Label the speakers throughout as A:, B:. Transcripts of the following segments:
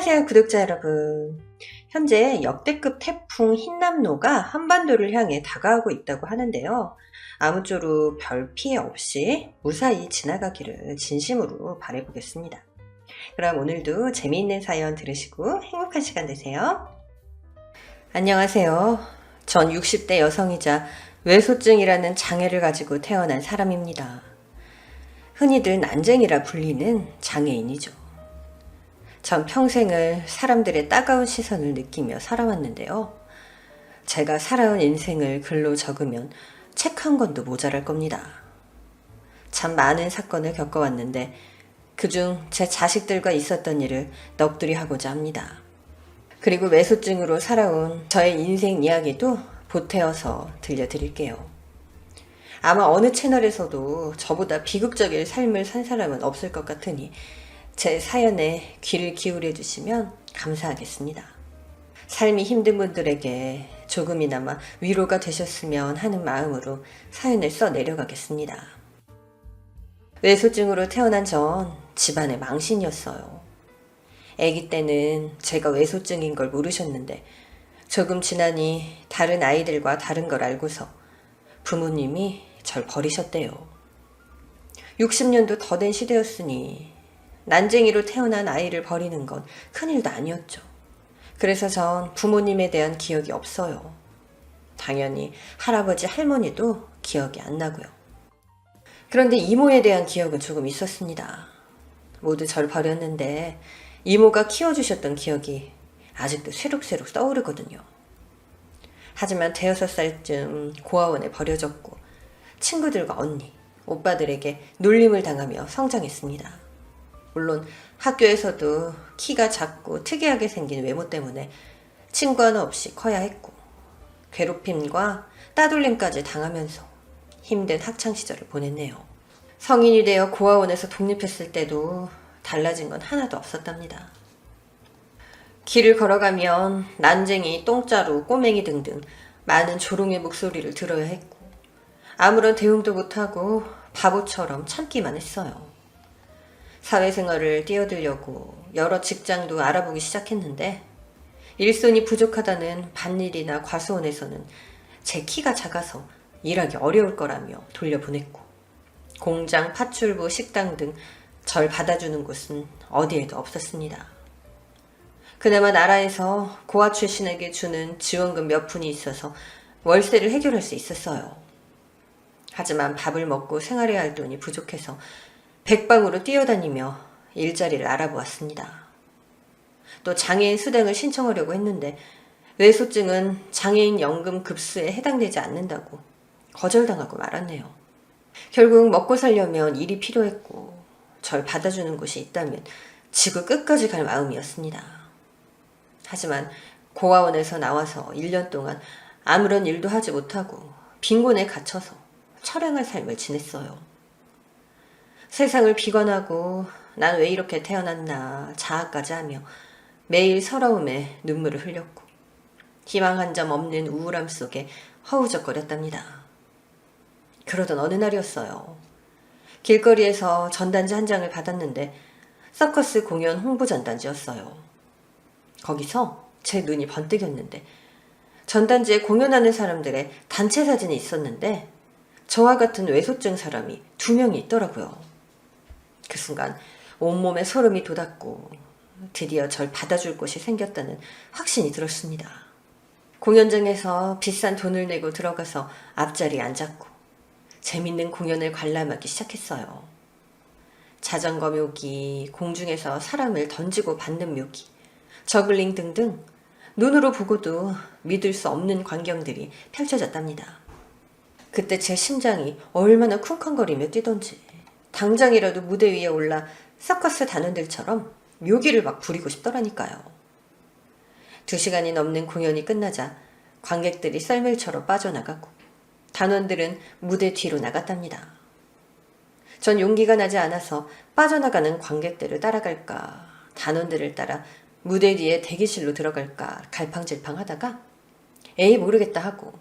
A: 안녕하세요, 구독자 여러분. 현재 역대급 태풍 흰남노가 한반도를 향해 다가오고 있다고 하는데요. 아무쪼록 별 피해 없이 무사히 지나가기를 진심으로 바라보겠습니다. 그럼 오늘도 재미있는 사연 들으시고 행복한 시간 되세요. 안녕하세요. 전 60대 여성이자 외소증이라는 장애를 가지고 태어난 사람입니다. 흔히들 난쟁이라 불리는 장애인이죠. 전 평생을 사람들의 따가운 시선을 느끼며 살아왔는데요. 제가 살아온 인생을 글로 적으면 책 한 권도 모자랄 겁니다. 참 많은 사건을 겪어왔는데 그중 제 자식들과 있었던 일을 넋두리 하고자 합니다. 그리고 외소증으로 살아온 저의 인생 이야기도 보태어서 들려드릴게요. 아마 어느 채널에서도 저보다 비극적인 삶을 산 사람은 없을 것 같으니 제 사연에 귀를 기울여 주시면 감사하겠습니다. 삶이 힘든 분들에게 조금이나마 위로가 되셨으면 하는 마음으로 사연을 써 내려가겠습니다. 외소증으로 태어난 전 집안의 망신이었어요. 아기 때는 제가 외소증인 걸 모르셨는데 조금 지나니 다른 아이들과 다른 걸 알고서 부모님이 절 버리셨대요. 60년도 더 된 시대였으니 난쟁이로 태어난 아이를 버리는 건 큰일도 아니었죠. 그래서 전 부모님에 대한 기억이 없어요. 당연히 할아버지 할머니도 기억이 안 나고요. 그런데 이모에 대한 기억은 조금 있었습니다. 모두 절 버렸는데 이모가 키워주셨던 기억이 아직도 새록새록 떠오르거든요. 하지만 대여섯 살쯤 고아원에 버려졌고 친구들과 언니, 오빠들에게 놀림을 당하며 성장했습니다. 물론 학교에서도 키가 작고 특이하게 생긴 외모 때문에 친구 하나 없이 커야 했고 괴롭힘과 따돌림까지 당하면서 힘든 학창시절을 보냈네요. 성인이 되어 고아원에서 독립했을 때도 달라진 건 하나도 없었답니다. 길을 걸어가면 난쟁이, 똥자루, 꼬맹이 등등 많은 조롱의 목소리를 들어야 했고 아무런 대응도 못하고 바보처럼 참기만 했어요. 사회생활을 뛰어들려고 여러 직장도 알아보기 시작했는데 일손이 부족하다는 밭일이나 과수원에서는 제 키가 작아서 일하기 어려울 거라며 돌려보냈고 공장, 파출부, 식당 등 절 받아주는 곳은 어디에도 없었습니다. 그나마 나라에서 고아 출신에게 주는 지원금 몇 푼이 있어서 월세를 해결할 수 있었어요. 하지만 밥을 먹고 생활해야 할 돈이 부족해서 백방으로 뛰어다니며 일자리를 알아보았습니다. 또 장애인 수당을 신청하려고 했는데 외소증은 장애인 연금 급수에 해당되지 않는다고 거절당하고 말았네요. 결국 먹고 살려면 일이 필요했고 절 받아주는 곳이 있다면 지구 끝까지 갈 마음이었습니다. 하지만 고아원에서 나와서 1년 동안 아무런 일도 하지 못하고 빈곤에 갇혀서 처량한 삶을 지냈어요. 세상을 비관하고 난 왜 이렇게 태어났나 자아까지 하며 매일 서러움에 눈물을 흘렸고 희망 한 점 없는 우울함 속에 허우적거렸답니다. 그러던 어느 날이었어요. 길거리에서 전단지 한 장을 받았는데 서커스 공연 홍보 전단지였어요. 거기서 제 눈이 번뜩였는데 전단지에 공연하는 사람들의 단체 사진이 있었는데 저와 같은 외소증 사람이 2명이 있더라고요. 그 순간 온몸에 소름이 돋았고 드디어 절 받아줄 곳이 생겼다는 확신이 들었습니다. 공연장에서 비싼 돈을 내고 들어가서 앞자리에 앉았고 재밌는 공연을 관람하기 시작했어요. 자전거 묘기, 공중에서 사람을 던지고 받는 묘기, 저글링 등등 눈으로 보고도 믿을 수 없는 광경들이 펼쳐졌답니다. 그때 제 심장이 얼마나 쿵쾅거리며 뛰던지 당장이라도 무대 위에 올라 서커스 단원들처럼 묘기를 막 부리고 싶더라니까요. 2시간이 넘는 공연이 끝나자 관객들이 썰매처럼 빠져나가고 단원들은 무대 뒤로 나갔답니다. 전 용기가 나지 않아서 빠져나가는 관객들을 따라갈까 단원들을 따라 무대 뒤에 대기실로 들어갈까 갈팡질팡 하다가 에이 모르겠다 하고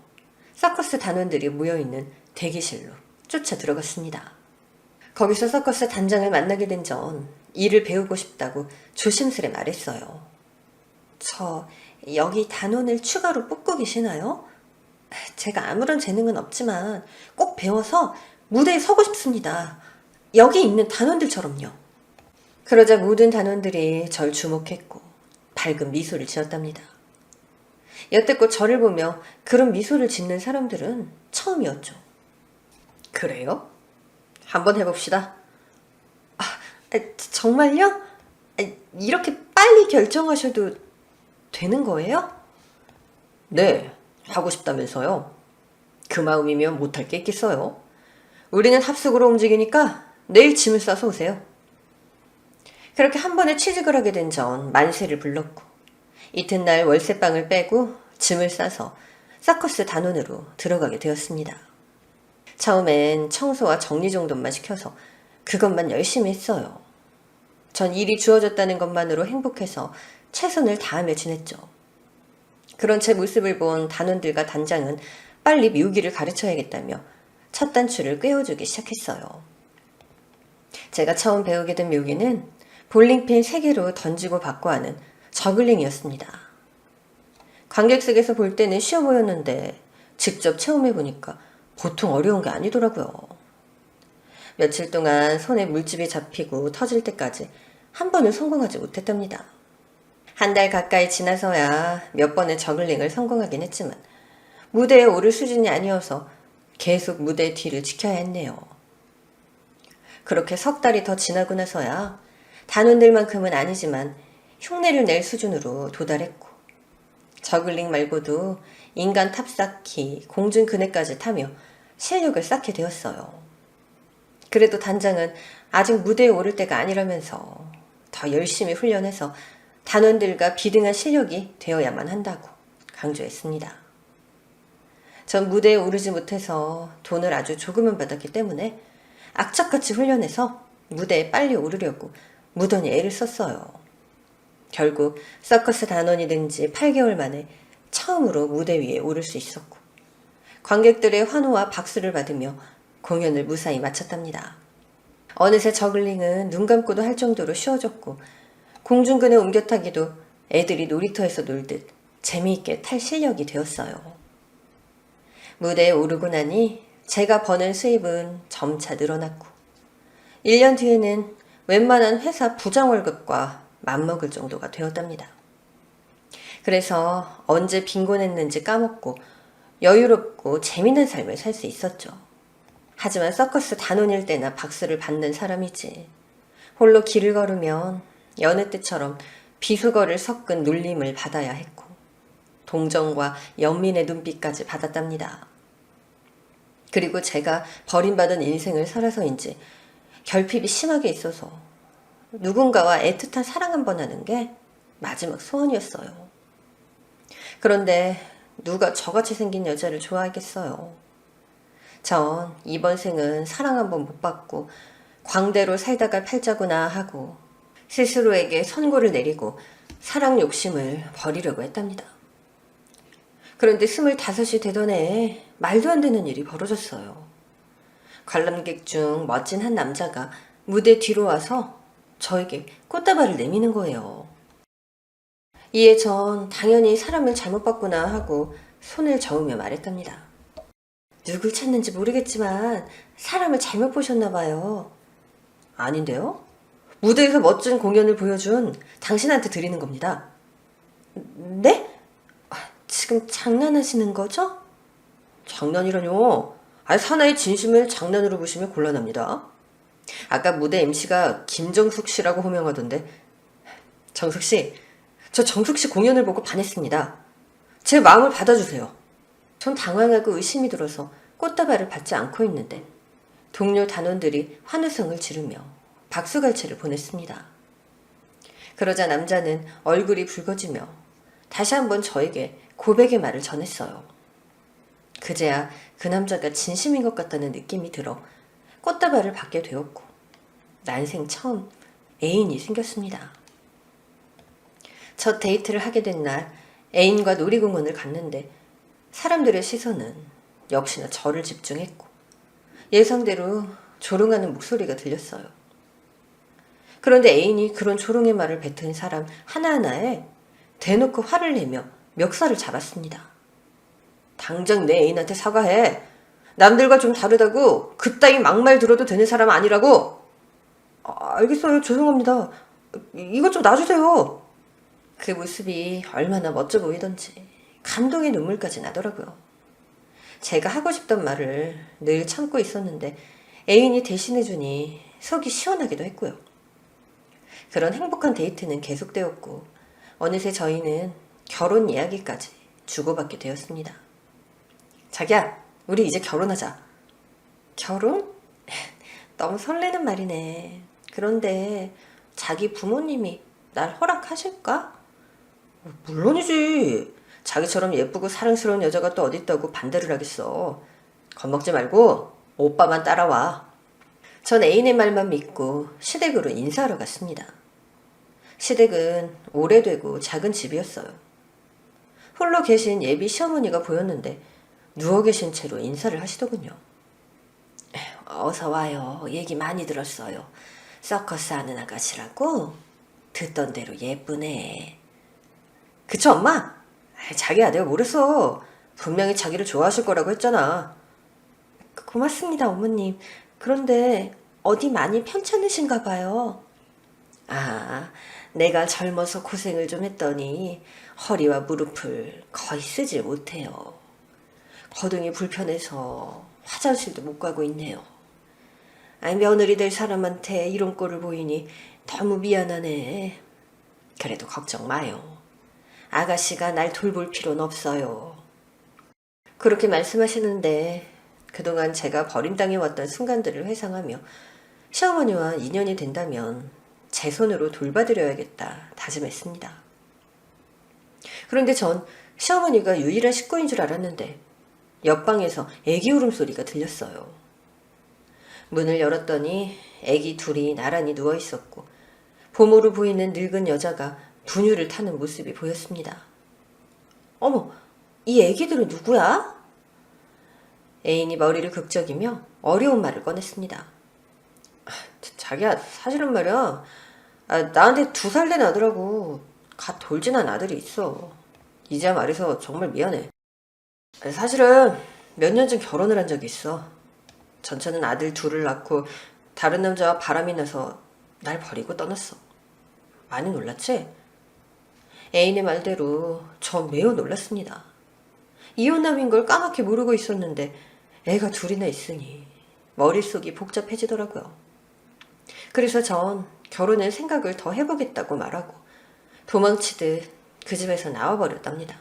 A: 서커스 단원들이 모여있는 대기실로 쫓아 들어갔습니다. 거기서 서커스 단장을 만나게 된 전 일을 배우고 싶다고 조심스레 말했어요. 여기 단원을 추가로 뽑고 계시나요? 제가 아무런 재능은 없지만 꼭 배워서 무대에 서고 싶습니다. 여기 있는 단원들처럼요. 그러자 모든 단원들이 절 주목했고 밝은 미소를 지었답니다. 여태껏 저를 보며 그런 미소를 짓는 사람들은 처음이었죠. 그래요? 한번 해봅시다. 정말요? 이렇게 빨리 결정하셔도 되는 거예요? 네, 하고 싶다면서요. 그 마음이면 못할 게 있겠어요. 우리는 합숙으로 움직이니까 내일 짐을 싸서 오세요. 그렇게 한 번에 취직을 하게 된 전 만세를 불렀고 이튿날 월세방을 빼고 짐을 싸서 서커스 단원으로 들어가게 되었습니다. 처음엔 청소와 정리정돈만 시켜서 그것만 열심히 했어요. 전 일이 주어졌다는 것만으로 행복해서 최선을 다하며 지냈죠. 그런 제 모습을 본 단원들과 단장은 빨리 묘기를 가르쳐야겠다며 첫 단추를 꿰어주기 시작했어요. 제가 처음 배우게 된 묘기는 볼링핀 3개로 던지고 받고 하는 저글링이었습니다. 관객석에서 볼 때는 쉬워 보였는데 직접 체험해보니까 보통 어려운 게 아니더라고요. 며칠 동안 손에 물집이 잡히고 터질 때까지 한 번을 성공하지 못했답니다. 한 달 가까이 지나서야 몇 번의 저글링을 성공하긴 했지만 무대에 오를 수준이 아니어서 계속 무대 뒤를 지켜야 했네요. 그렇게 석 달이 더 지나고 나서야 단원들만큼은 아니지만 흉내를 낼 수준으로 도달했고 저글링 말고도 인간 탑쌓기, 공중 그네까지 타며 실력을 쌓게 되었어요. 그래도 단장은 아직 무대에 오를 때가 아니라면서 더 열심히 훈련해서 단원들과 비등한 실력이 되어야만 한다고 강조했습니다. 전 무대에 오르지 못해서 돈을 아주 조금은 받았기 때문에 악착같이 훈련해서 무대에 빨리 오르려고 무던히 애를 썼어요. 결국 서커스 단원이 된 지 8개월 만에 처음으로 무대 위에 오를 수 있었고 관객들의 환호와 박수를 받으며 공연을 무사히 마쳤답니다. 어느새 저글링은 눈 감고도 할 정도로 쉬워졌고 공중근에 옮겨타기도 애들이 놀이터에서 놀듯 재미있게 탈 실력이 되었어요. 무대에 오르고 나니 제가 버는 수입은 점차 늘어났고 1년 뒤에는 웬만한 회사 부장 월급과 맞먹을 정도가 되었답니다. 그래서 언제 빈곤했는지 까먹고 여유롭고 재미난 삶을 살 수 있었죠. 하지만 서커스 단원일 때나 박수를 받는 사람이지 홀로 길을 걸으면 여느 때처럼 비수거를 섞은 놀림을 받아야 했고 동정과 연민의 눈빛까지 받았답니다. 그리고 제가 버림받은 인생을 살아서인지 결핍이 심하게 있어서 누군가와 애틋한 사랑 한번 하는 게 마지막 소원이었어요. 그런데 누가 저같이 생긴 여자를 좋아하겠어요. 전 이번 생은 사랑 한번 못 받고 광대로 살다가 팔자구나 하고 스스로에게 선고를 내리고 사랑 욕심을 버리려고 했답니다. 그런데 25이 되던 해에 말도 안 되는 일이 벌어졌어요. 관람객 중 멋진 한 남자가 무대 뒤로 와서 저에게 꽃다발을 내미는 거예요. 이에 전 당연히 사람을 잘못 봤구나 하고 손을 저으며 말했답니다. 누굴 찾는지 모르겠지만 사람을 잘못 보셨나 봐요. 아닌데요? 무대에서 멋진 공연을 보여준 당신한테 드리는 겁니다. 네? 지금 장난하시는 거죠? 장난이라뇨. 사나이 진심을 장난으로 보시면 곤란합니다. 아까 무대 MC가 김정숙 씨라고 호명하던데. 정숙 씨, 저 정숙 씨 공연을 보고 반했습니다. 제 마음을 받아주세요. 전 당황하고 의심이 들어서 꽃다발을 받지 않고 있는데 동료 단원들이 환호성을 지르며 박수갈채를 보냈습니다. 그러자 남자는 얼굴이 붉어지며 다시 한번 저에게 고백의 말을 전했어요. 그제야 그 남자가 진심인 것 같다는 느낌이 들어 꽃다발을 받게 되었고 난생 처음 애인이 생겼습니다. 첫 데이트를 하게 된 날 애인과 놀이공원을 갔는데 사람들의 시선은 역시나 저를 집중했고 예상대로 조롱하는 목소리가 들렸어요. 그런데 애인이 그런 조롱의 말을 뱉은 사람 하나하나에 대놓고 화를 내며 멱살을 잡았습니다. 당장 내 애인한테 사과해. 남들과 좀 다르다고 그따위 막말 들어도 되는 사람 아니라고. 알겠어요. 죄송합니다. 이것 좀 놔주세요. 그 모습이 얼마나 멋져 보이던지 감동의 눈물까지 나더라고요. 제가 하고 싶던 말을 늘 참고 있었는데 애인이 대신해주니 속이 시원하기도 했고요. 그런 행복한 데이트는 계속되었고 어느새 저희는 결혼 이야기까지 주고받게 되었습니다. 자기야, 우리 이제 결혼하자. 결혼? 너무 설레는 말이네. 그런데 자기 부모님이 날 허락하실까? 물론이지. 자기처럼 예쁘고 사랑스러운 여자가 또 어딨다고 반대를 하겠어. 겁먹지 말고 오빠만 따라와. 전 애인의 말만 믿고 시댁으로 인사하러 갔습니다. 시댁은 오래되고 작은 집이었어요. 홀로 계신 예비 시어머니가 보였는데 누워 계신 채로 인사를 하시더군요. 어서 와요. 얘기 많이 들었어요. 서커스 하는 아가씨라고? 듣던 대로 예쁘네. 그쵸, 엄마? 자기야, 내가 뭐랬어. 분명히 자기를 좋아하실 거라고 했잖아. 고맙습니다, 어머님. 그런데 어디 많이 편찮으신가 봐요. 내가 젊어서 고생을 좀 했더니 허리와 무릎을 거의 쓰질 못해요. 거동이 불편해서 화장실도 못 가고 있네요. 며느리 될 사람한테 이런 꼴을 보이니 너무 미안하네. 그래도 걱정 마요. 아가씨가 날 돌볼 필요는 없어요. 그렇게 말씀하시는데 그동안 제가 버림당해왔던 순간들을 회상하며 시어머니와 인연이 된다면 제 손으로 돌봐드려야겠다 다짐했습니다. 그런데 전 시어머니가 유일한 식구인 줄 알았는데 옆방에서 애기 울음소리가 들렸어요. 문을 열었더니 애기 둘이 나란히 누워있었고 보모로 보이는 늙은 여자가 분유를 타는 모습이 보였습니다. 어머, 이 애기들은 누구야? 애인이 머리를 극적이며 어려운 말을 꺼냈습니다. 자기야, 사실은 말이야. 나한테 2살 된 아들하고 갓 돌진한 아들이 있어. 이제야 말해서 정말 미안해. 사실은 몇 년 전 결혼을 한 적이 있어. 전처는 아들 둘을 낳고 다른 남자와 바람이 나서 날 버리고 떠났어. 많이 놀랐지? 애인의 말대로 전 매우 놀랐습니다. 이혼남인 걸 까맣게 모르고 있었는데 애가 둘이나 있으니 머릿속이 복잡해지더라고요. 그래서 전 결혼의 생각을 더 해보겠다고 말하고 도망치듯 그 집에서 나와버렸답니다.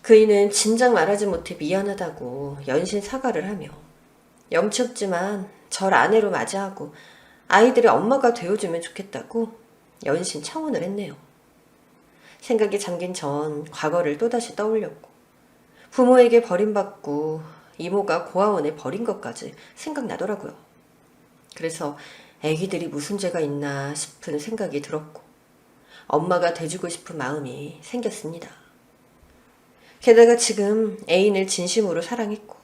A: 그이는 진작 말하지 못해 미안하다고 연신 사과를 하며 염치 없지만 절 아내로 맞이하고 아이들의 엄마가 되어주면 좋겠다고 연신 청혼을 했네요. 생각에 잠긴 전 과거를 또다시 떠올렸고 부모에게 버림받고 이모가 고아원에 버린 것까지 생각나더라고요. 그래서 애기들이 무슨 죄가 있나 싶은 생각이 들었고 엄마가 돼주고 싶은 마음이 생겼습니다. 게다가 지금 애인을 진심으로 사랑했고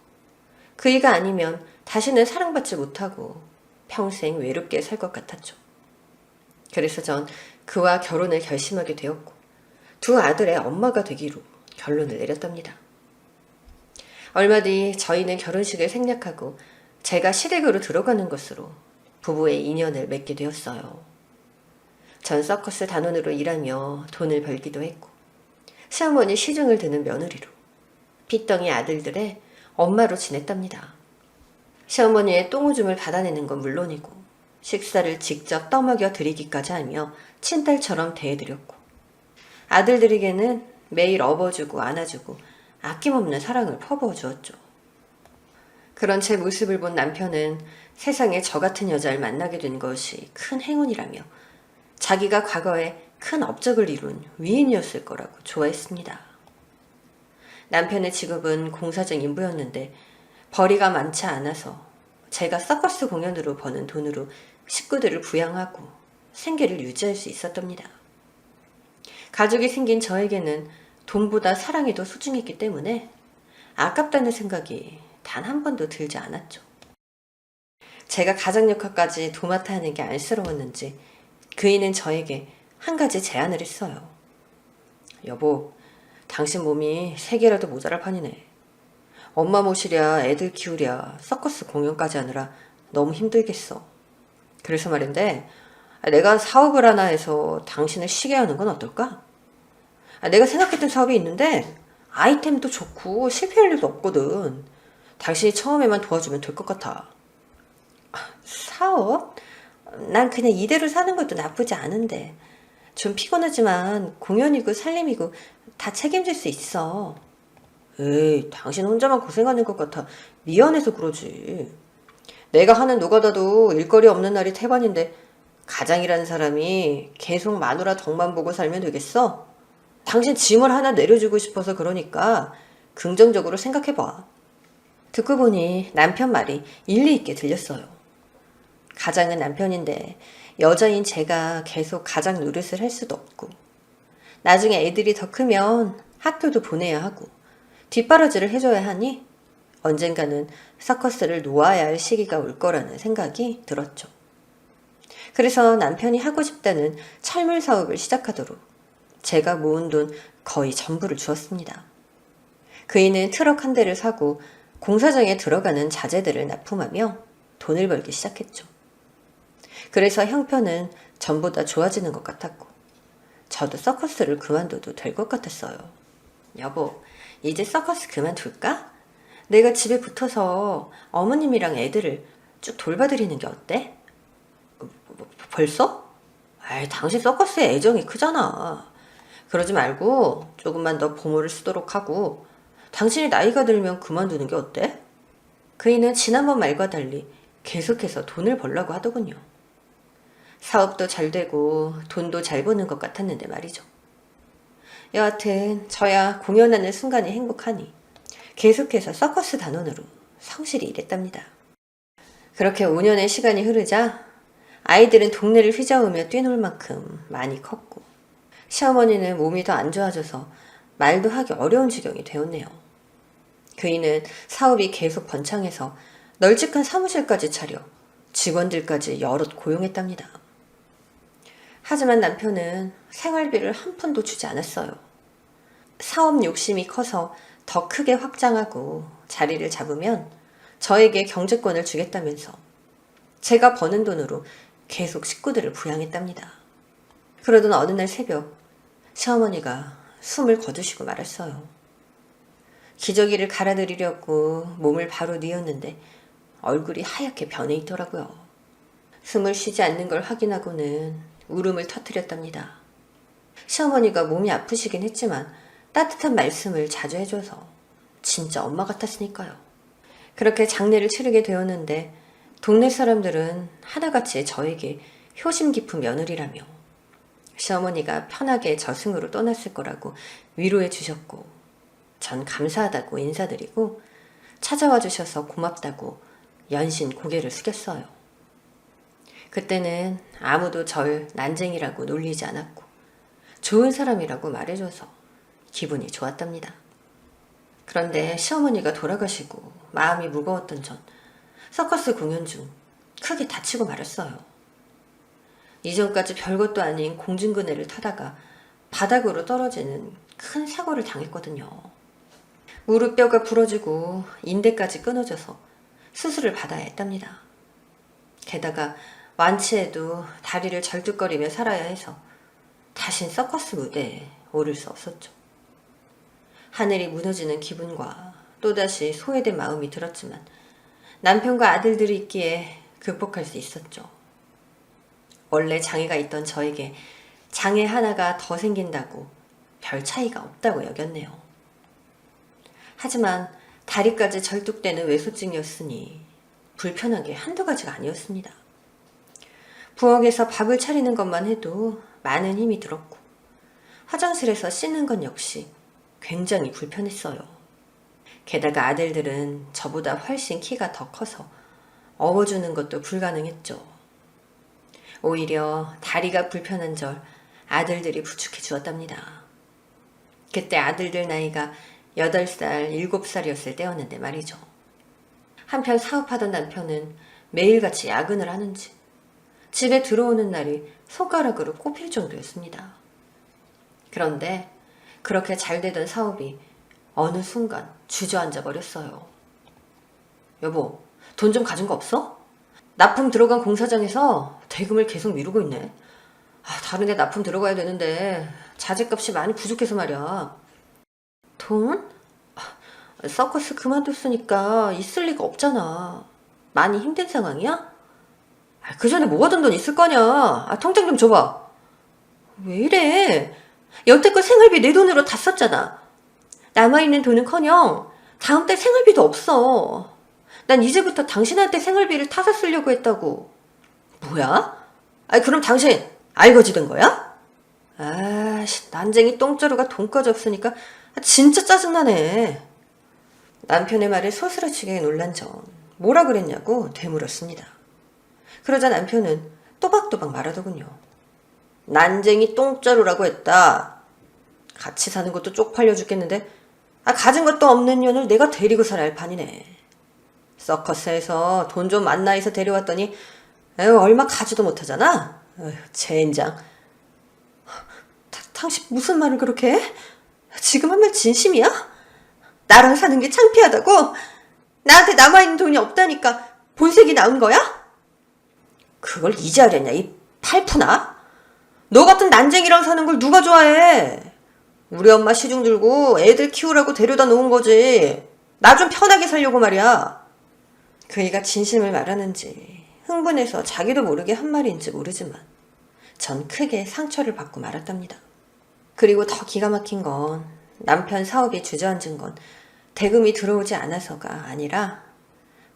A: 그이가 아니면 다시는 사랑받지 못하고 평생 외롭게 살 것 같았죠. 그래서 전 그와 결혼을 결심하게 되었고 2 아들의 엄마가 되기로 결론을 내렸답니다. 얼마 뒤 저희는 결혼식을 생략하고 제가 시댁으로 들어가는 것으로 부부의 인연을 맺게 되었어요. 전 서커스 단원으로 일하며 돈을 벌기도 했고 시어머니 시중을 드는 며느리로 핏덩이 아들들의 엄마로 지냈답니다. 시어머니의 똥오줌을 받아내는 건 물론이고 식사를 직접 떠먹여 드리기까지 하며 친딸처럼 대해드렸고 아들들에게는 매일 업어주고 안아주고 아낌없는 사랑을 퍼부어 주었죠. 그런 제 모습을 본 남편은 세상에 저 같은 여자를 만나게 된 것이 큰 행운이라며 자기가 과거에 큰 업적을 이룬 위인이었을 거라고 좋아했습니다. 남편의 직업은 공사장 인부였는데 벌이가 많지 않아서 제가 서커스 공연으로 버는 돈으로 식구들을 부양하고 생계를 유지할 수 있었답니다. 가족이 생긴 저에게는 돈보다 사랑이 더 소중했기 때문에 아깝다는 생각이 단 한 번도 들지 않았죠. 제가 가장 역할까지 도맡아 하는 게 안쓰러웠는지 그이는 저에게 한 가지 제안을 했어요. 여보, 당신 몸이 3개라도 모자랄 판이네. 엄마 모시랴 애들 키우랴 서커스 공연까지 하느라 너무 힘들겠어. 그래서 말인데 내가 사업을 하나 해서 당신을 쉬게 하는 건 어떨까? 내가 생각했던 사업이 있는데 아이템도 좋고 실패할 일도 없거든. 당신이 처음에만 도와주면 될 것 같아. 사업? 난 그냥 이대로 사는 것도 나쁘지 않은데. 좀 피곤하지만 공연이고 살림이고 다 책임질 수 있어. 에이, 당신 혼자만 고생하는 것 같아. 미안해서 그러지. 내가 하는 노가다도 일거리 없는 날이 태반인데 가장이라는 사람이 계속 마누라 덕만 보고 살면 되겠어? 당신 짐을 하나 내려주고 싶어서 그러니까 긍정적으로 생각해봐. 듣고 보니 남편 말이 일리 있게 들렸어요. 가장은 남편인데 여자인 제가 계속 가장 노릇을 할 수도 없고 나중에 애들이 더 크면 학교도 보내야 하고 뒷바라지를 해줘야 하니 언젠가는 서커스를 놓아야 할 시기가 올 거라는 생각이 들었죠. 그래서 남편이 하고 싶다는 철물 사업을 시작하도록 제가 모은 돈 거의 전부를 주었습니다. 그이는 트럭 한 대를 사고 공사장에 들어가는 자재들을 납품하며 돈을 벌기 시작했죠. 그래서 형편은 전보다 좋아지는 것 같았고 저도 서커스를 그만둬도 될 것 같았어요. 여보, 이제 서커스 그만둘까? 내가 집에 붙어서 어머님이랑 애들을 쭉 돌봐드리는 게 어때? 벌써? 아이, 당신 서커스에 애정이 크잖아. 그러지 말고 조금만 더 보모를 쓰도록 하고 당신이 나이가 들면 그만두는 게 어때? 그이는 지난번 말과 달리 계속해서 돈을 벌려고 하더군요. 사업도 잘 되고 돈도 잘 버는 것 같았는데 말이죠. 여하튼 저야 공연하는 순간이 행복하니 계속해서 서커스 단원으로 성실히 일했답니다. 그렇게 5년의 시간이 흐르자 아이들은 동네를 휘저으며 뛰놀 만큼 많이 컸고 시어머니는 몸이 더 안 좋아져서 말도 하기 어려운 지경이 되었네요. 그이는 사업이 계속 번창해서 널찍한 사무실까지 차려 직원들까지 여럿 고용했답니다. 하지만 남편은 생활비를 한 푼도 주지 않았어요. 사업 욕심이 커서 더 크게 확장하고 자리를 잡으면 저에게 경제권을 주겠다면서 제가 버는 돈으로 계속 식구들을 부양했답니다. 그러던 어느 날 새벽 시어머니가 숨을 거두시고 말았어요. 기저귀를 갈아드리려고 몸을 바로 뉘었는데 얼굴이 하얗게 변해 있더라고요. 숨을 쉬지 않는 걸 확인하고는 울음을 터뜨렸답니다. 시어머니가 몸이 아프시긴 했지만 따뜻한 말씀을 자주 해줘서 진짜 엄마 같았으니까요. 그렇게 장례를 치르게 되었는데 동네 사람들은 하나같이 저에게 효심 깊은 며느리라며 시어머니가 편하게 저승으로 떠났을 거라고 위로해 주셨고 전 감사하다고 인사드리고 찾아와 주셔서 고맙다고 연신 고개를 숙였어요. 그때는 아무도 절 난쟁이라고 놀리지 않았고 좋은 사람이라고 말해줘서 기분이 좋았답니다. 그런데 시어머니가 돌아가시고 마음이 무거웠던 전 서커스 공연 중 크게 다치고 말았어요. 이전까지 별것도 아닌 공중그네를 타다가 바닥으로 떨어지는 큰 사고를 당했거든요. 무릎뼈가 부러지고 인대까지 끊어져서 수술을 받아야 했답니다. 게다가 완치해도 다리를 절뚝거리며 살아야 해서 다신 서커스 무대에 오를 수 없었죠. 하늘이 무너지는 기분과 또다시 소외된 마음이 들었지만 남편과 아들들이 있기에 극복할 수 있었죠. 원래 장애가 있던 저에게 장애 하나가 더 생긴다고 별 차이가 없다고 여겼네요. 하지만 다리까지 절뚝대는 외소증이었으니 불편한 게 한두 가지가 아니었습니다. 부엌에서 밥을 차리는 것만 해도 많은 힘이 들었고 화장실에서 씻는 건 역시 굉장히 불편했어요. 게다가 아들들은 저보다 훨씬 키가 더 커서 업어주는 것도 불가능했죠. 오히려 다리가 불편한 절 아들들이 부축해 주었답니다. 그때 아들들 나이가 8살, 7살이었을 때였는데 말이죠. 한편 사업하던 남편은 매일같이 야근을 하는지 집에 들어오는 날이 손가락으로 꼽힐 정도였습니다. 그런데 그렇게 잘 되던 사업이 어느 순간 주저앉아 버렸어요. 여보, 돈 좀 가진 거 없어? 납품 들어간 공사장에서 대금을 계속 미루고 있네. 다른 데 납품 들어가야 되는데 자재값이 많이 부족해서 말이야. 돈? 서커스 그만뒀으니까 있을 리가 없잖아. 많이 힘든 상황이야? 그 전에 모아둔 돈 있을 거냐? 통장 좀 줘봐. 왜 이래? 여태껏 생활비 내 돈으로 다 썼잖아. 남아있는 돈은커녕 다음 달 생활비도 없어. 난 이제부터 당신한테 생활비를 타서 쓰려고 했다고. 뭐야? 그럼 당신 알거지된 거야? 난쟁이 똥자루가 돈까지 없으니까 진짜 짜증나네. 남편의 말에 소스라치게 놀란 전 뭐라 그랬냐고 되물었습니다. 그러자 남편은 또박또박 말하더군요. 난쟁이 똥자루라고 했다. 같이 사는 것도 쪽팔려 죽겠는데 가진 것도 없는 년을 내가 데리고 살 알판이네. 서커스에서 돈 좀 만나 해서 데려왔더니 얼마 가지도 못하잖아. 젠장. 당신 무슨 말을 그렇게 해? 지금 한 말 진심이야? 나랑 사는 게 창피하다고? 나한테 남아있는 돈이 없다니까 본색이 나온 거야? 그걸 이제 알았냐, 이 팔푸나? 너 같은 난쟁이랑 사는 걸 누가 좋아해? 우리 엄마 시중 들고 애들 키우라고 데려다 놓은 거지. 나 좀 편하게 살려고 말이야. 그이가 진심을 말하는지 흥분해서 자기도 모르게 한 말인지 모르지만 전 크게 상처를 받고 말았답니다. 그리고 더 기가 막힌 건 남편 사업이 주저앉은 건 대금이 들어오지 않아서가 아니라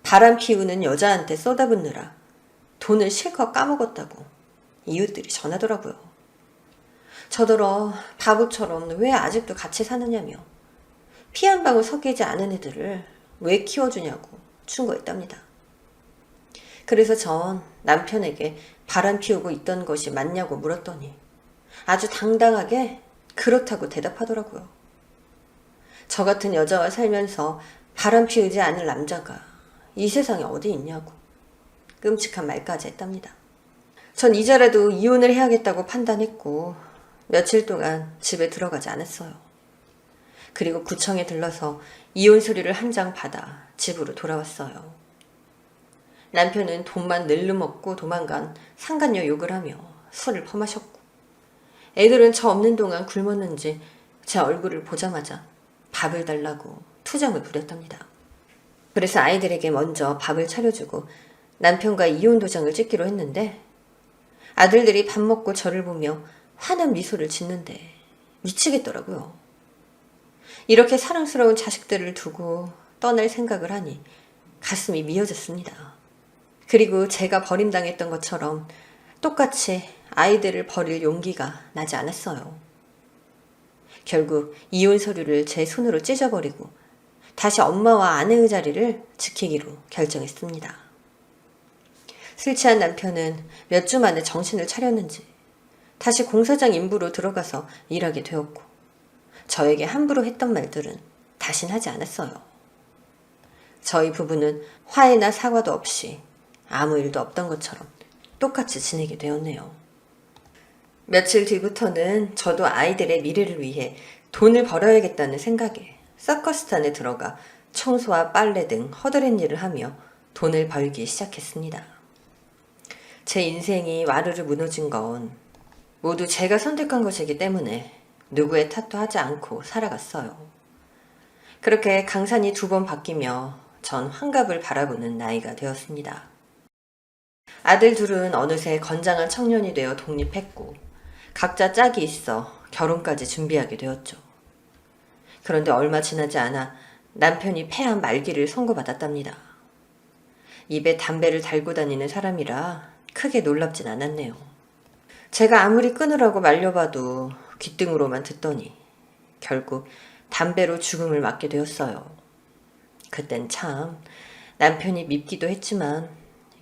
A: 바람 피우는 여자한테 쏟아붓느라 돈을 실컷 까먹었다고 이웃들이 전하더라고요. 저더러 바보처럼 왜 아직도 같이 사느냐며 피 한 방울 섞이지 않은 애들을 왜 키워주냐고 충고했답니다. 그래서 전 남편에게 바람 피우고 있던 것이 맞냐고 물었더니 아주 당당하게 그렇다고 대답하더라고요. 저 같은 여자와 살면서 바람 피우지 않을 남자가 이 세상에 어디 있냐고 끔찍한 말까지 했답니다. 전 이제라도 이혼을 해야겠다고 판단했고 며칠 동안 집에 들어가지 않았어요. 그리고 구청에 들러서 이혼 서류를 한 장 받아 집으로 돌아왔어요. 남편은 돈만 늘름 먹고 도망간 상간녀 욕을 하며 술을 퍼마셨고 애들은 저 없는 동안 굶었는지 제 얼굴을 보자마자 밥을 달라고 투정을 부렸답니다. 그래서 아이들에게 먼저 밥을 차려주고 남편과 이혼 도장을 찍기로 했는데 아들들이 밥 먹고 저를 보며 환한 미소를 짓는데 미치겠더라고요. 이렇게 사랑스러운 자식들을 두고 떠날 생각을 하니 가슴이 미어졌습니다. 그리고 제가 버림당했던 것처럼 똑같이 아이들을 버릴 용기가 나지 않았어요. 결국 이혼 서류를 제 손으로 찢어버리고 다시 엄마와 아내의 자리를 지키기로 결정했습니다. 술 취한 남편은 몇 주 만에 정신을 차렸는지 다시 공사장 인부로 들어가서 일하게 되었고 저에게 함부로 했던 말들은 다신 하지 않았어요. 저희 부부는 화해나 사과도 없이 아무 일도 없던 것처럼 똑같이 지내게 되었네요. 며칠 뒤부터는 저도 아이들의 미래를 위해 돈을 벌어야겠다는 생각에 서커스단에 들어가 청소와 빨래 등 허드렛 일을 하며 돈을 벌기 시작했습니다. 제 인생이 와르르 무너진 건 모두 제가 선택한 것이기 때문에 누구의 탓도 하지 않고 살아갔어요. 그렇게 강산이 2번 바뀌며 전 환갑을 바라보는 나이가 되었습니다. 아들 둘은 어느새 건장한 청년이 되어 독립했고 각자 짝이 있어 결혼까지 준비하게 되었죠. 그런데 얼마 지나지 않아 남편이 폐암 말기를 선고받았답니다. 입에 담배를 달고 다니는 사람이라 크게 놀랍진 않았네요. 제가 아무리 끊으라고 말려봐도 귓등으로만 듣더니 결국 담배로 죽음을 맞게 되었어요. 그땐 참 남편이 밉기도 했지만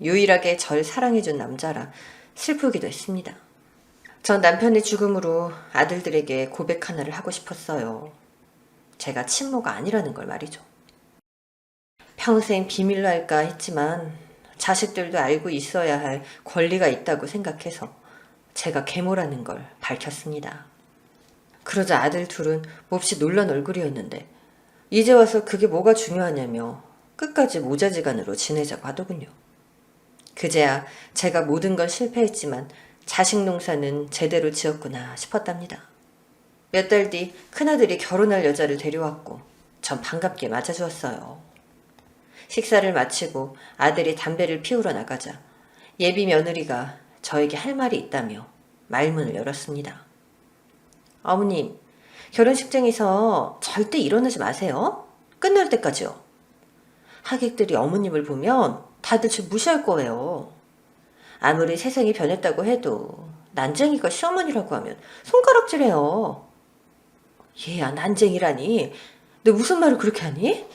A: 유일하게 절 사랑해준 남자라 슬프기도 했습니다. 전 남편의 죽음으로 아들들에게 고백 하나를 하고 싶었어요. 제가 친모가 아니라는 걸 말이죠. 평생 비밀로 할까 했지만 자식들도 알고 있어야 할 권리가 있다고 생각해서 제가 계모라는 걸 밝혔습니다. 그러자 아들 둘은 몹시 놀란 얼굴이었는데 이제 와서 그게 뭐가 중요하냐며 끝까지 모자지간으로 지내자고 하더군요. 그제야 제가 모든 건 실패했지만 자식 농사는 제대로 지었구나 싶었답니다. 몇 달 뒤 큰아들이 결혼할 여자를 데려왔고 전 반갑게 맞아주었어요. 식사를 마치고 아들이 담배를 피우러 나가자 예비 며느리가 저에게 할 말이 있다며 말문을 열었습니다. 어머님, 결혼식장에서 절대 일어나지 마세요. 끝날 때까지요. 하객들이 어머님을 보면 다들 저 무시할 거예요. 아무리 세상이 변했다고 해도 난쟁이가 시어머니라고 하면 손가락질해요. 얘야, 난쟁이라니. 너 무슨 말을 그렇게 하니?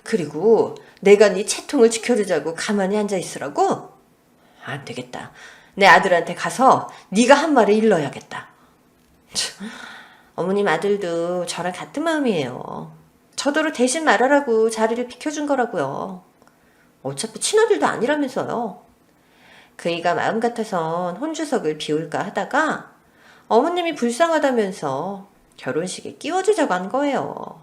A: 그리고 내가 네 채통을 지켜주자고 가만히 앉아있으라고? 안 되겠다. 내 아들한테 가서 네가 한 말을 일러야겠다. 어머님 아들도 저랑 같은 마음이에요. 저더러 대신 말하라고 자리를 비켜준 거라고요. 어차피 친아들도 아니라면서요. 그이가 마음 같아선 혼주석을 비울까 하다가 어머님이 불쌍하다면서 결혼식에 끼워주자고 한 거예요.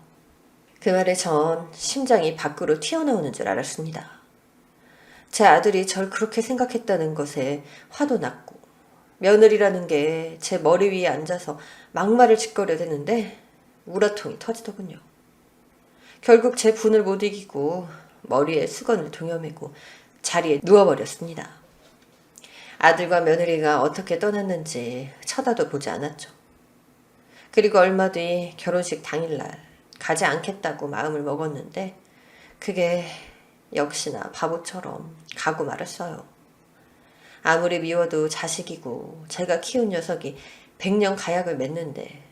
A: 그 말에 전 심장이 밖으로 튀어나오는 줄 알았습니다. 제 아들이 절 그렇게 생각했다는 것에 화도 났고 며느리라는 게 제 머리 위에 앉아서 막말을 짓거려 대는데 우라통이 터지더군요. 결국 제 분을 못 이기고 머리에 수건을 동여매고 자리에 누워버렸습니다. 아들과 며느리가 어떻게 떠났는지 쳐다도 보지 않았죠. 그리고 얼마 뒤 결혼식 당일날 가지 않겠다고 마음을 먹었는데 그게 역시나 바보처럼 가고 말았어요. 아무리 미워도 자식이고 제가 키운 녀석이 백년 가약을 맺는데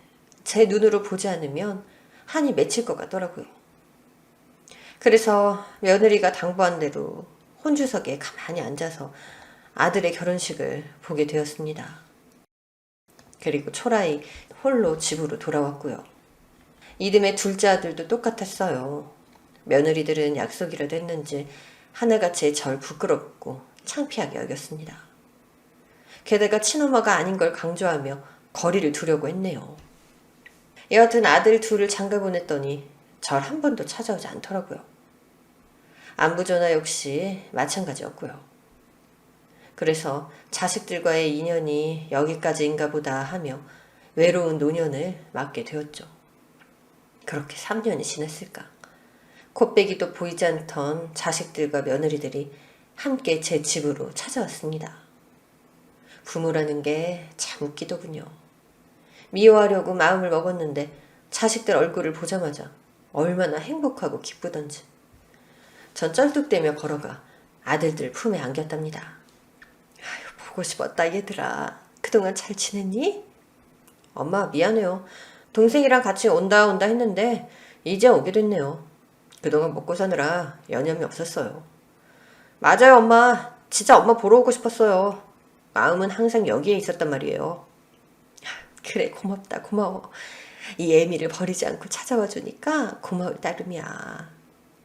A: 제 눈으로 보지 않으면 한이 맺힐 것 같더라고요. 그래서 며느리가 당부한 대로 혼주석에 가만히 앉아서 아들의 결혼식을 보게 되었습니다. 그리고 초라히 홀로 집으로 돌아왔고요. 이듬해 둘째 아들도 똑같았어요. 며느리들은 약속이라도 했는지 하나같이 절 부끄럽고 창피하게 여겼습니다. 게다가 친엄마가 아닌 걸 강조하며 거리를 두려고 했네요. 여하튼 아들 둘을 장가 보냈더니 절 한 번도 찾아오지 않더라고요. 안부전화 역시 마찬가지였고요. 그래서 자식들과의 인연이 여기까지인가 보다 하며 외로운 노년을 맞게 되었죠. 그렇게 3년이 지났을까. 콧배기도 보이지 않던 자식들과 며느리들이 함께 제 집으로 찾아왔습니다. 부모라는 게 참 웃기더군요. 미워하려고 마음을 먹었는데 자식들 얼굴을 보자마자 얼마나 행복하고 기쁘던지. 전 쩔뚝대며 걸어가 아들들 품에 안겼답니다. 아유, 보고 싶었다 얘들아. 그동안 잘 지냈니? 엄마 미안해요. 동생이랑 같이 온다 했는데 이제 오게 됐네요. 그동안 먹고 사느라 여념이 없었어요. 맞아요 엄마. 진짜 엄마 보러 오고 싶었어요. 마음은 항상 여기에 있었단 말이에요. 그래 고맙다 고마워. 이 애미를 버리지 않고 찾아와 주니까 고마울 따름이야.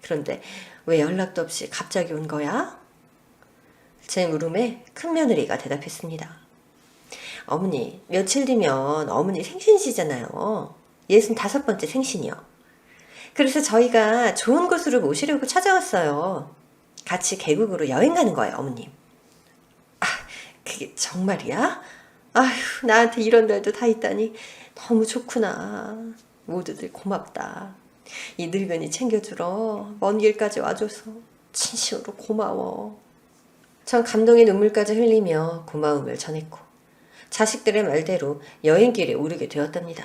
A: 그런데 왜 연락도 없이 갑자기 온 거야? 제 물음에 큰며느리가 대답했습니다. 어머니 며칠 뒤면 어머니 생신이시잖아요. 65번째 생신이요. 그래서 저희가 좋은 곳으로 모시려고 찾아왔어요. 같이 계곡으로 여행 가는 거예요 어머님. 아 그게 정말이야? 아휴 나한테 이런 날도 다 있다니 너무 좋구나. 모두들 고맙다. 이 늙은이 챙겨주러 먼 길까지 와줘서 진심으로 고마워. 전 감동의 눈물까지 흘리며 고마움을 전했고 자식들의 말대로 여행길에 오르게 되었답니다.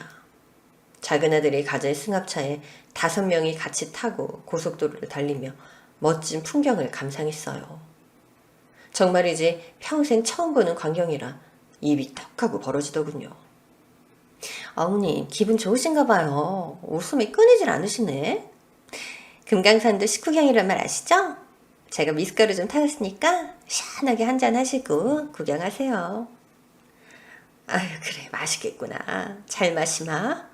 A: 작은아들이 가진 승합차에 5명이 같이 타고 고속도로를 달리며 멋진 풍경을 감상했어요. 정말이지 평생 처음 보는 광경이라 입이 턱 하고 벌어지더군요. 어머님 기분 좋으신가 봐요. 웃음이 끊이질 않으시네. 금강산도 식후경이란 말 아시죠? 제가 미숫가루 좀 타왔으니까 시원하게 한잔 하시고 구경하세요. 아유 그래 맛있겠구나. 잘 마시마.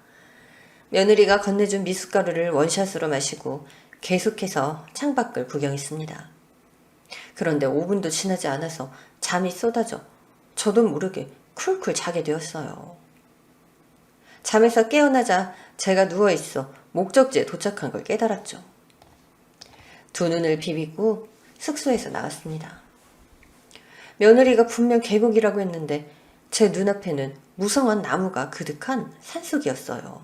A: 며느리가 건네준 미숫가루를 원샷으로 마시고 계속해서 창밖을 구경했습니다. 그런데 5분도 지나지 않아서 잠이 쏟아져 저도 모르게 쿨쿨 자게 되었어요. 잠에서 깨어나자 제가 누워있어 목적지에 도착한 걸 깨달았죠. 두 눈을 비비고 숙소에서 나왔습니다. 며느리가 분명 계곡이라고 했는데 제 눈앞에는 무성한 나무가 그득한 산속이었어요.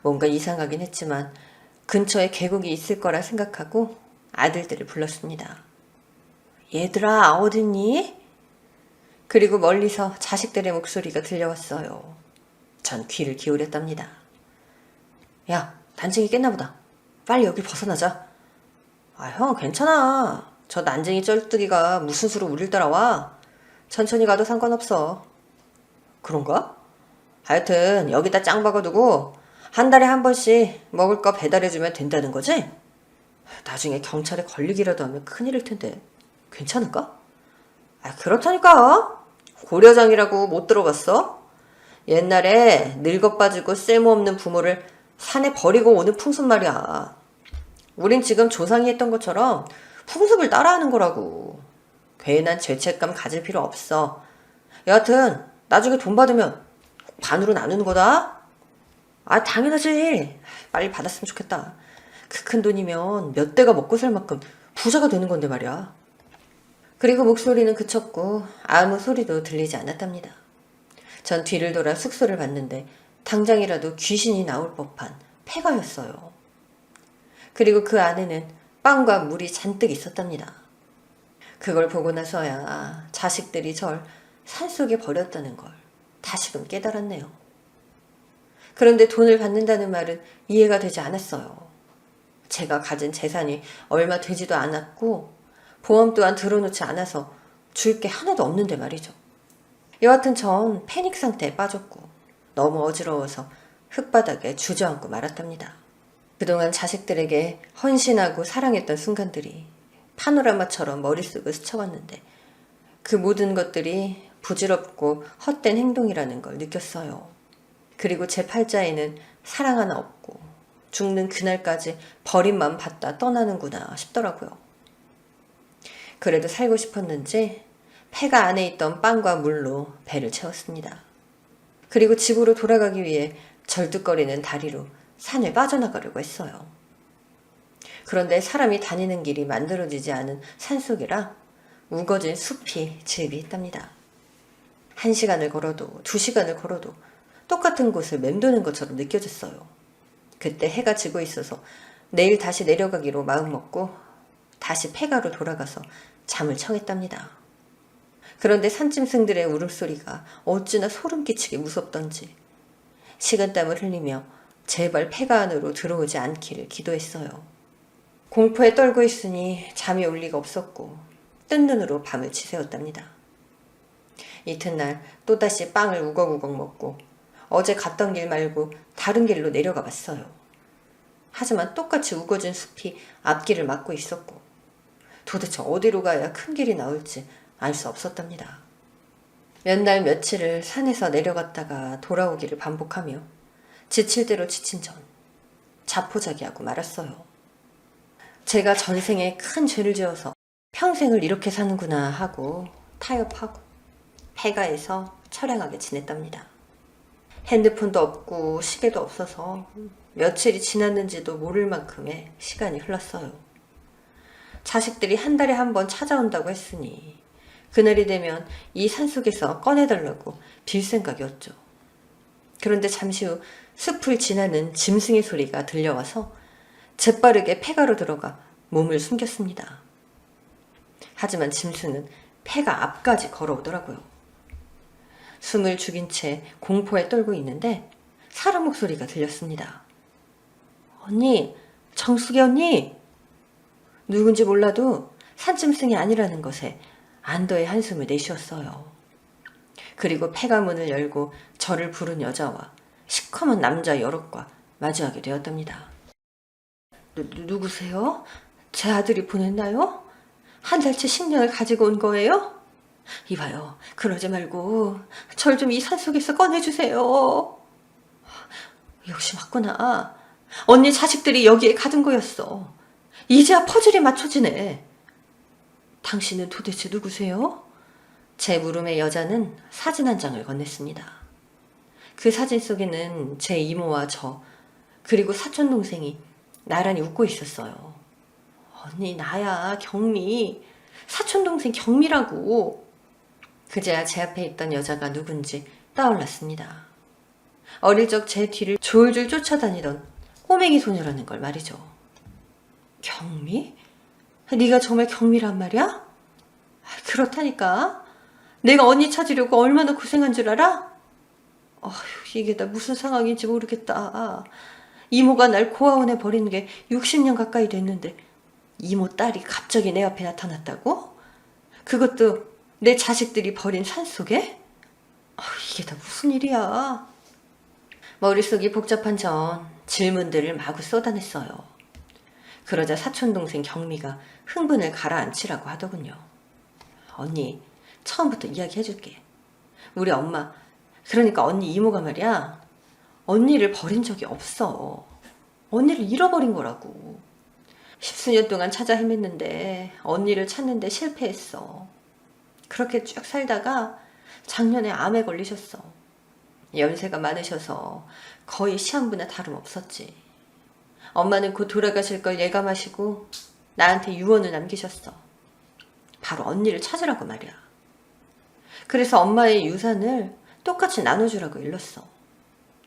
A: 뭔가 이상하긴 했지만 근처에 계곡이 있을 거라 생각하고 아들들을 불렀습니다. 얘들아, 어딨니? 그리고 멀리서 자식들의 목소리가 들려왔어요. 전 귀를 기울였답니다. 야, 난쟁이 깼나 보다. 빨리 여길 벗어나자. 아, 형, 괜찮아. 저 난쟁이 쩔뚝이가 무슨 수로 우릴 따라와? 천천히 가도 상관없어. 그런가? 하여튼 여기다 짱 박아두고 한 달에 한 번씩 먹을 거 배달해주면 된다는 거지? 나중에 경찰에 걸리기라도 하면 큰일일 텐데 괜찮을까? 아, 그렇다니까. 고려장이라고 못 들어봤어? 옛날에 늙어 빠지고 쓸모없는 부모를 산에 버리고 오는 풍습 말이야. 우린 지금 조상이 했던 것처럼 풍습을 따라하는 거라고. 괜한 죄책감 가질 필요 없어. 여하튼 나중에 돈 받으면 반으로 나누는 거다. 아, 당연하지. 빨리 받았으면 좋겠다. 그 큰 돈이면 몇 대가 먹고 살 만큼 부자가 되는 건데 말이야. 그리고 목소리는 그쳤고 아무 소리도 들리지 않았답니다. 전 뒤를 돌아 숙소를 봤는데 당장이라도 귀신이 나올 법한 폐가였어요. 그리고 그 안에는 빵과 물이 잔뜩 있었답니다. 그걸 보고 나서야 자식들이 절 산속에 버렸다는 걸 다시금 깨달았네요. 그런데 돈을 받는다는 말은 이해가 되지 않았어요. 제가 가진 재산이 얼마 되지도 않았고 보험 또한 들어놓지 않아서 줄 게 하나도 없는데 말이죠. 여하튼 전 패닉 상태에 빠졌고 너무 어지러워서 흙바닥에 주저앉고 말았답니다. 그동안 자식들에게 헌신하고 사랑했던 순간들이 파노라마처럼 머릿속을 스쳐왔는데 그 모든 것들이 부질없고 헛된 행동이라는 걸 느꼈어요. 그리고 제 팔자에는 사랑 하나 없고 죽는 그날까지 버림만 받다 떠나는구나 싶더라고요. 그래도 살고 싶었는지 폐가 안에 있던 빵과 물로 배를 채웠습니다. 그리고 집으로 돌아가기 위해 절뚝거리는 다리로 산을 빠져나가려고 했어요. 그런데 사람이 다니는 길이 만들어지지 않은 산속이라 우거진 숲이 집이 있답니다. 1시간을 걸어도 2시간을 걸어도 똑같은 곳을 맴도는 것처럼 느껴졌어요. 그때 해가 지고 있어서 내일 다시 내려가기로 마음먹고 다시 폐가로 돌아가서 잠을 청했답니다. 그런데 산짐승들의 울음소리가 어찌나 소름 끼치게 무섭던지 식은땀을 흘리며 제발 폐가 안으로 들어오지 않기를 기도했어요. 공포에 떨고 있으니 잠이 올 리가 없었고 뜬 눈으로 밤을 지새웠답니다. 이튿날 또다시 빵을 우걱우걱 먹고 어제 갔던 길 말고 다른 길로 내려가 봤어요. 하지만 똑같이 우거진 숲이 앞길을 막고 있었고 도대체 어디로 가야 큰 길이 나올지 알 수 없었답니다. 몇 날 며칠을 산에서 내려갔다가 돌아오기를 반복하며 지칠 대로 지친 전 자포자기하고 말았어요. 제가 전생에 큰 죄를 지어서 평생을 이렇게 사는구나 하고 타협하고 폐가에서 처량하게 지냈답니다. 핸드폰도 없고 시계도 없어서 며칠이 지났는지도 모를 만큼의 시간이 흘렀어요. 자식들이 한 달에 한 번 찾아온다고 했으니 그날이 되면 이 산속에서 꺼내달라고 빌 생각이었죠. 그런데 잠시 후 숲을 지나는 짐승의 소리가 들려와서 재빠르게 폐가로 들어가 몸을 숨겼습니다. 하지만 짐승은 폐가 앞까지 걸어오더라고요. 숨을 죽인 채 공포에 떨고 있는데 사람 목소리가 들렸습니다. 언니, 정숙이 언니! 누군지 몰라도 산짐승이 아니라는 것에 안도의 한숨을 내쉬었어요. 그리고 폐가 문을 열고 저를 부른 여자와 시커먼 남자 여럿과 마주하게 되었답니다. 누구세요? 제 아들이 보냈나요? 한 달째 식량을 가지고 온 거예요? 이봐요, 그러지 말고 절 좀 이 산속에서 꺼내주세요. 역시 맞구나. 언니 자식들이 여기에 가둔 거였어. 이제야 퍼즐이 맞춰지네. 당신은 도대체 누구세요? 제 물음에 여자는 사진 한 장을 건넸습니다. 그 사진 속에는 제 이모와 저, 그리고 사촌 동생이 나란히 웃고 있었어요. 언니, 나야, 경미. 사촌 동생 경미라고. 그제야 제 앞에 있던 여자가 누군지 떠올랐습니다. 어릴 적 제 뒤를 졸졸 쫓아다니던 꼬맹이 소녀라는 걸 말이죠. 경미? 네가 정말 경미란 말이야? 그렇다니까. 내가 언니 찾으려고 얼마나 고생한 줄 알아? 어휴, 이게 다 무슨 상황인지 모르겠다. 이모가 날 고아원에 버리는 게 60년 가까이 됐는데 이모 딸이 갑자기 내 앞에 나타났다고? 그것도 내 자식들이 버린 산속에? 이게 다 무슨 일이야. 머릿속이 복잡한 전 질문들을 마구 쏟아냈어요. 그러자 사촌동생 경미가 흥분을 가라앉히라고 하더군요. 언니, 처음부터 이야기해줄게. 우리 엄마, 그러니까 언니 이모가 말이야, 언니를 버린 적이 없어. 언니를 잃어버린 거라고. 10수년 동안 찾아 헤맸는데 언니를 찾는데 실패했어. 그렇게 쭉 살다가 작년에 암에 걸리셨어. 연세가 많으셔서 거의 시한부나 다름없었지. 엄마는 곧 돌아가실 걸 예감하시고 나한테 유언을 남기셨어. 바로 언니를 찾으라고 말이야. 그래서 엄마의 유산을 똑같이 나눠주라고 일렀어.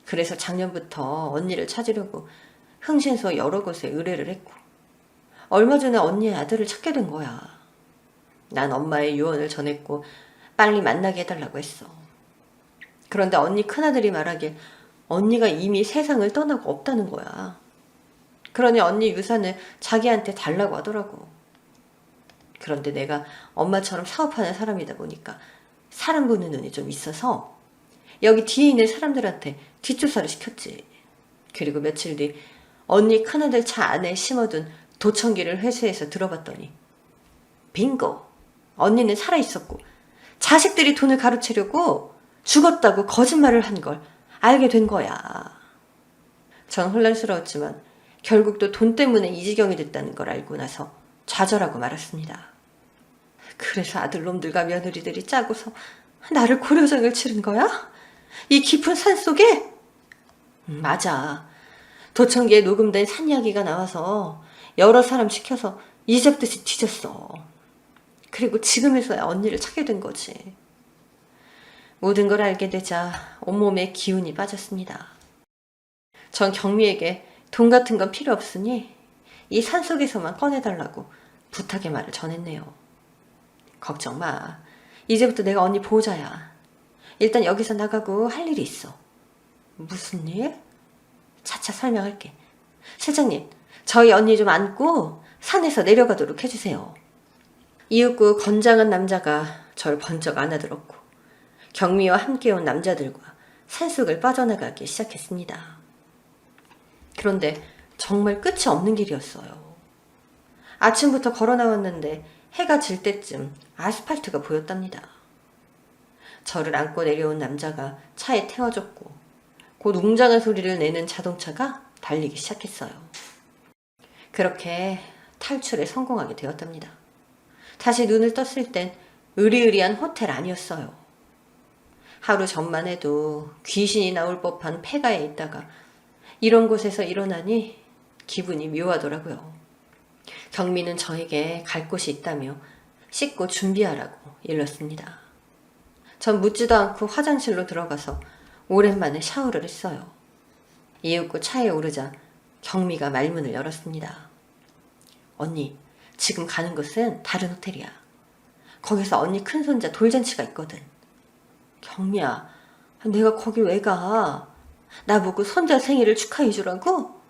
A: 그래서 작년부터 언니를 찾으려고 흥신소 여러 곳에 의뢰를 했고 얼마 전에 언니의 아들을 찾게 된 거야. 난 엄마의 유언을 전했고 빨리 만나게 해달라고 했어. 그런데 언니 큰아들이 말하길 언니가 이미 세상을 떠나고 없다는 거야. 그러니 언니 유산을 자기한테 달라고 하더라고. 그런데 내가 엄마처럼 사업하는 사람이다 보니까 사람 보는 눈이 좀 있어서 여기 뒤에 있는 사람들한테 뒷조사를 시켰지. 그리고 며칠 뒤 언니 큰아들 차 안에 심어둔 도청기를 회수해서 들어봤더니 빙고! 언니는 살아있었고 자식들이 돈을 가로채려고 죽었다고 거짓말을 한 걸 알게 된 거야. 전 혼란스러웠지만 결국 또 돈 때문에 이 지경이 됐다는 걸 알고 나서 좌절하고 말았습니다. 그래서 아들놈들과 며느리들이 짜고서 나를 고려장을 치른 거야? 이 깊은 산속에? 맞아. 도청기에 녹음된 산 이야기가 나와서 여러 사람 시켜서 이잡듯이 뒤졌어. 그리고 지금에서야 언니를 찾게 된 거지. 모든 걸 알게 되자 온몸에 기운이 빠졌습니다. 전 경미에게 돈 같은 건 필요 없으니 이 산속에서만 꺼내달라고 부탁의 말을 전했네요. 걱정 마. 이제부터 내가 언니 보호자야. 일단 여기서 나가고 할 일이 있어. 무슨 일? 차차 설명할게. 실장님, 저희 언니 좀 안고 산에서 내려가도록 해주세요. 이윽고 건장한 남자가 절 번쩍 안아들었고 경미와 함께 온 남자들과 산속을 빠져나가기 시작했습니다. 그런데 정말 끝이 없는 길이었어요. 아침부터 걸어 나왔는데 해가 질 때쯤 아스팔트가 보였답니다. 저를 안고 내려온 남자가 차에 태워줬고 곧 웅장한 소리를 내는 자동차가 달리기 시작했어요. 그렇게 탈출에 성공하게 되었답니다. 다시 눈을 떴을 땐 으리으리한 호텔 아니었어요. 하루 전만 해도 귀신이 나올 법한 폐가에 있다가 이런 곳에서 일어나니 기분이 묘하더라고요. 경미는 저에게 갈 곳이 있다며 씻고 준비하라고 일렀습니다. 전 묻지도 않고 화장실로 들어가서 오랜만에 샤워를 했어요. 이윽고 차에 오르자 경미가 말문을 열었습니다. 언니, 지금 가는 곳은 다른 호텔이야. 거기서 언니 큰손자 돌잔치가 있거든. 경미야, 내가 거기 왜 가? 나보고 손자 생일을 축하해 주라고?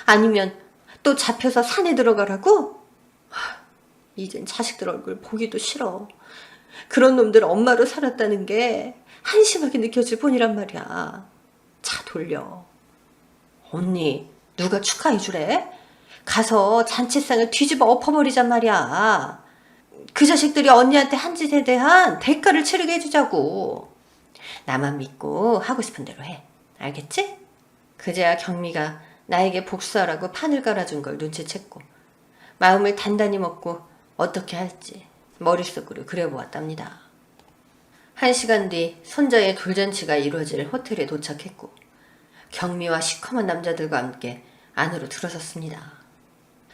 A: 아니면 또 잡혀서 산에 들어가라고? 이젠 자식들 얼굴 보기도 싫어. 그런 놈들 엄마로 살았다는 게 한심하게 느껴질 뿐이란 말이야. 차 돌려. 언니, 누가 축하해 주래? 가서 잔치상을 뒤집어 엎어버리잔 말이야. 그 자식들이 언니한테 한 짓에 대한 대가를 치르게 해주자고. 나만 믿고 하고 싶은 대로 해. 알겠지? 그제야 경미가 나에게 복수하라고 판을 깔아준 걸 눈치챘고 마음을 단단히 먹고 어떻게 할지 머릿속으로 그려보았답니다. 1시간 뒤 손자의 돌잔치가 이루어질 호텔에 도착했고 경미와 시커먼 남자들과 함께 안으로 들어섰습니다.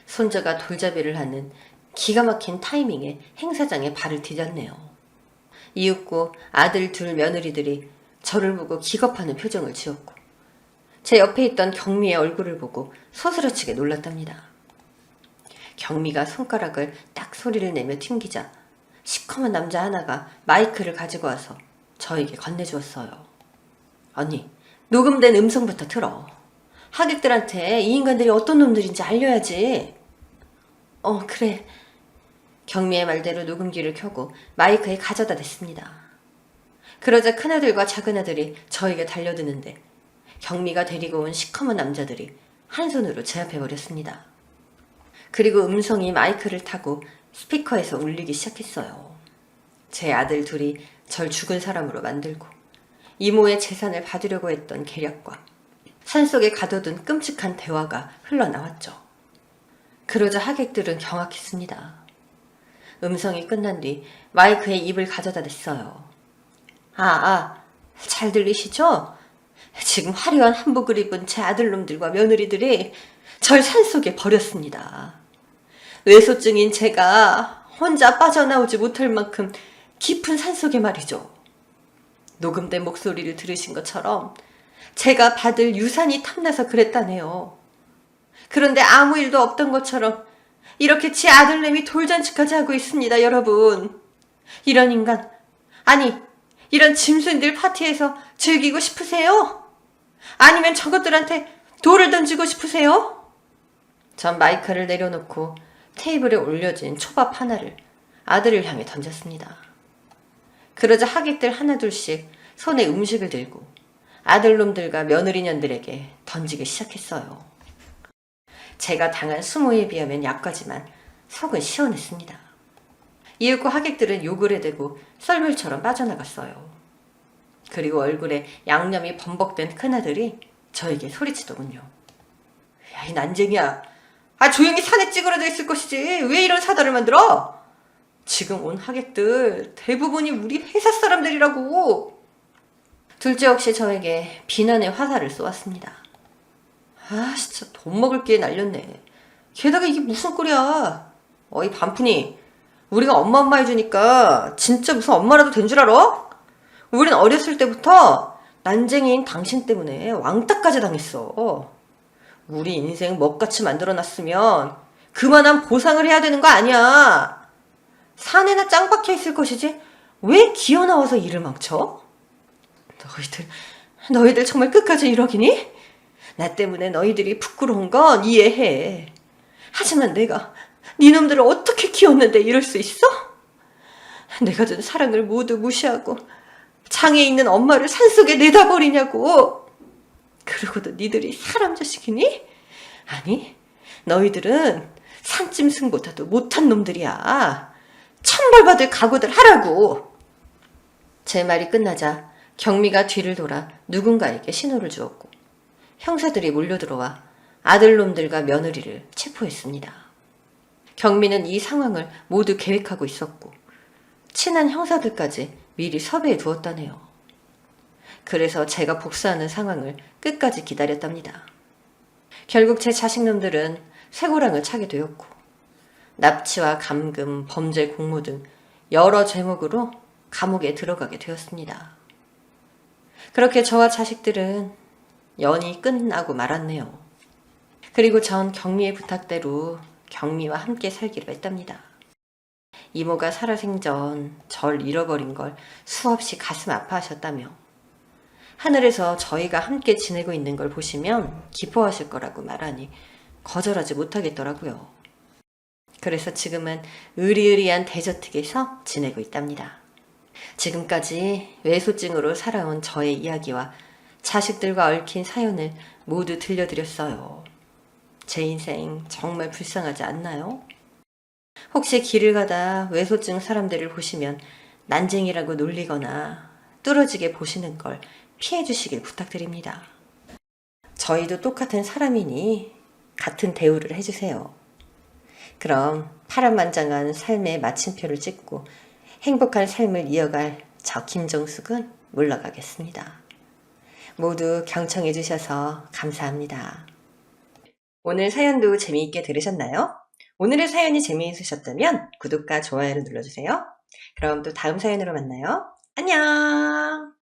A: 손자가 돌잡이를 하는 기가 막힌 타이밍에 행사장에 발을 디뎠네요. 이윽고 아들 둘 며느리들이 저를 보고 기겁하는 표정을 지었고 제 옆에 있던 경미의 얼굴을 보고 소스라치게 놀랐답니다. 경미가 손가락을 딱 소리를 내며 튕기자 시커먼 남자 하나가 마이크를 가지고 와서 저에게 건네주었어요. 언니, 녹음된 음성부터 틀어. 하객들한테 이 인간들이 어떤 놈들인지 알려야지. 그래. 경미의 말대로 녹음기를 켜고 마이크에 가져다 댔습니다. 그러자 큰아들과 작은아들이 저에게 달려드는데 경미가 데리고 온 시커먼 남자들이 한 손으로 제압해버렸습니다. 그리고 음성이 마이크를 타고 스피커에서 울리기 시작했어요. 제 아들 둘이 절 죽은 사람으로 만들고 이모의 재산을 받으려고 했던 계략과 산속에 가둬둔 끔찍한 대화가 흘러나왔죠. 그러자 하객들은 경악했습니다. 음성이 끝난 뒤 마이크에 입을 가져다 댔어요. 잘 들리시죠? 지금 화려한 한복을 입은 제 아들놈들과 며느리들이 절 산속에 버렸습니다. 외소증인 제가 혼자 빠져나오지 못할 만큼 깊은 산속에 말이죠. 녹음된 목소리를 들으신 것처럼 제가 받을 유산이 탐나서 그랬다네요. 그런데 아무 일도 없던 것처럼 이렇게 제 아들내미 돌잔치까지 하고 있습니다, 여러분. 이런 인간, 아니 이런 짐승들 파티에서 즐기고 싶으세요? 아니면 저것들한테 돌을 던지고 싶으세요? 전 마이크를 내려놓고 테이블에 올려진 초밥 하나를 아들을 향해 던졌습니다. 그러자 하객들 하나둘씩 손에 음식을 들고 아들놈들과 며느리년들에게 던지기 시작했어요. 제가 당한 수모에 비하면 약하지만 속은 시원했습니다. 이윽고 하객들은 욕을 해대고 썰물처럼 빠져나갔어요. 그리고 얼굴에 양념이 범벅된 큰아들이 저에게 소리치더군요. 야, 이 난쟁이야. 조용히 산에 찌그러져 있을 것이지 왜 이런 사달을 만들어? 지금 온 하객들 대부분이 우리 회사 사람들이라고. 둘째 역시 저에게 비난의 화살을 쏘았습니다. 진짜 돈 먹을 기에 날렸네. 게다가 이게 무슨 꼴이야. 이 반푼이 우리가 엄마 해주니까 진짜 무슨 엄마라도 된 줄 알아? 우린 어렸을 때부터 난쟁이인 당신 때문에 왕따까지 당했어. 우리 인생 먹같이 만들어놨으면 그만한 보상을 해야 되는 거 아니야. 산에나 짱 박혀 있을 것이지 왜 기어나와서 일을 망쳐? 너희들 정말 끝까지 이러기니? 나 때문에 너희들이 부끄러운 건 이해해. 하지만 내가 니놈들을 어떻게 키웠는데 이럴 수 있어? 내가 준 사랑을 모두 무시하고 장에 있는 엄마를 산속에 내다버리냐고. 그러고도 니들이 사람 자식이니? 아니, 너희들은 산짐승보다도 못한 놈들이야. 천벌받을 각오들 하라고. 제 말이 끝나자 경미가 뒤를 돌아 누군가에게 신호를 주었고 형사들이 몰려들어와 아들놈들과 며느리를 체포했습니다. 경미는 이 상황을 모두 계획하고 있었고 친한 형사들까지 미리 섭외해 두었다네요. 그래서 제가 복수하는 상황을 끝까지 기다렸답니다. 결국 제 자식놈들은 쇠고랑을 차게 되었고 납치와 감금, 범죄 공모 등 여러 죄목으로 감옥에 들어가게 되었습니다. 그렇게 저와 자식들은 연이 끝나고 말았네요. 그리고 전 경미의 부탁대로 경미와 함께 살기로 했답니다. 이모가 살아생전 절 잃어버린 걸 수없이 가슴 아파하셨다며 하늘에서 저희가 함께 지내고 있는 걸 보시면 기뻐하실 거라고 말하니 거절하지 못하겠더라고요. 그래서 지금은 으리으리한 대저택에서 지내고 있답니다. 지금까지 외소증으로 살아온 저의 이야기와 자식들과 얽힌 사연을 모두 들려드렸어요. 제 인생 정말 불쌍하지 않나요? 혹시 길을 가다 외소증 사람들을 보시면 난쟁이라고 놀리거나 뚫어지게 보시는 걸 피해 주시길 부탁드립니다. 저희도 똑같은 사람이니 같은 대우를 해주세요. 그럼 파란만장한 삶의 마침표를 찍고 행복한 삶을 이어갈 저 김정숙은 물러가겠습니다. 모두 경청해 주셔서 감사합니다. 오늘 사연도 재미있게 들으셨나요? 오늘의 사연이 재미있으셨다면 구독과 좋아요를 눌러주세요. 그럼 또 다음 사연으로 만나요. 안녕!